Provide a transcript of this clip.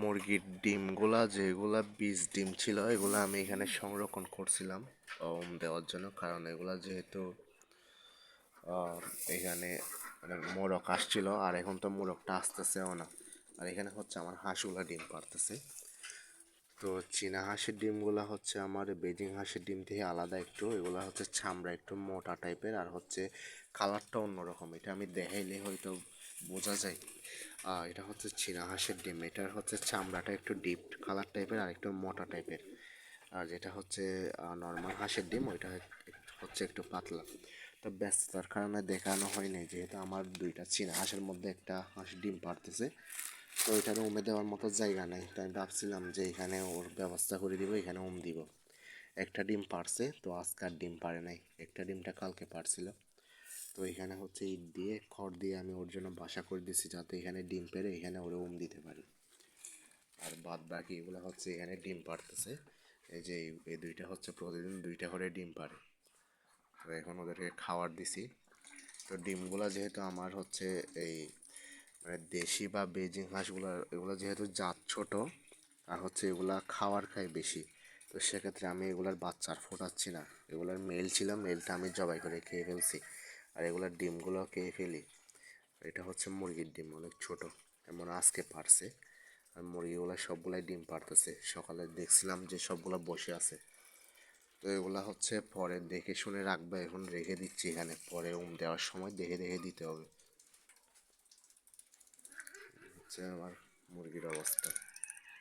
মুরগির ডিমগুলা যেগুলা বীজ ডিম ছিল এগুলা আমি এখানে সংরক্ষণ করছিলাম দেওয়ার জন্য, কারণ এগুলা যেহেতু আহ, এখানে মানে মোরগ আসছিল, আর এখন তো মোরগটা আসতেছেও না। আর এখানে হচ্ছে আমার হাঁসগুলা ডিম পারতেছে। তো চীনা হাঁসের ডিমগুলা হচ্ছে আমার বেজিং হাঁসের ডিম থেকে আলাদা একটু, এগুলা হচ্ছে চামড়া একটু মোটা টাইপের, আর হচ্ছে কালারটা অন্যরকম, এটা আমি দেখাইলে হয়তো বোঝা যায়। এটা হচ্ছে চীনা হাঁসের ডিম, এটার হচ্ছে চামড়াটা একটু ডিপ কালার টাইপের আর একটু মোটা টাইপের। আর যেটা হচ্ছে নর্মাল হাঁসের ডিম ওইটা হচ্ছে একটু পাতলা। তো ব্যস্ততার কারণে দেখানো হয়নি, যেহেতু আমার দুইটা চীনা হাঁসের মধ্যে একটা হাঁস ডিম পারতেছে, তো ওইটারে উমে দেওয়ার মতো জায়গা নাই। তো আমি ভাবছিলাম যে এখানে ওর ব্যবস্থা করে দিব, এখানে দিব। একটা ডিম পারছে, তো আজকে আর ডিম পারে নাই, একটা ডিমটা কালকে পারছিল। তো এখানে হচ্ছে ইট দিয়ে খড় দিয়ে আমি ওর জন্য বাসা করে দিচ্ছি, যাতে এখানে ডিম পেরে এখানে ওরে দিতে পারি। আর বাদ বাকি এগুলো হচ্ছে এখানে ডিম পারতেছে। এই যে এই দুইটা হচ্ছে প্রতিদিন দুইটা করে ডিম পারে। তো এখন ওদেরকে খাবার দিছি। তো ডিমগুলা যেহেতু আমার হচ্ছে এই মানে দেশি বা বেজিং হাঁসগুলো, এগুলো যেহেতু জাত ছোট, আর হচ্ছে এগুলা খাওয়ার খায় বেশি, তো সেক্ষেত্রে আমি এগুলার বাচ্চা আর ফোটাচ্ছি না। এগুলার মেল ছিল, মেলটা আমি জবাই করে খেয়ে ফেলছি, আর এগুলার ডিমগুলো খেয়ে ফেলি। এটা হচ্ছে মুরগির ডিম, অনেক ছোট, এমন আজকে পারছে। আর মুরগিগুলো সবগুলাই ডিম পারতেছে, সকালে দেখছিলাম যে সবগুলা বসে আছে। তো এগুলা হচ্ছে পরে দেখে শুনে রাখবে, এখন রেখে দিচ্ছি এখানে, পরে দেওয়ার সময় দেখে দেখে দিতে হবে। হচ্ছে আমার মুরগির অবস্থা।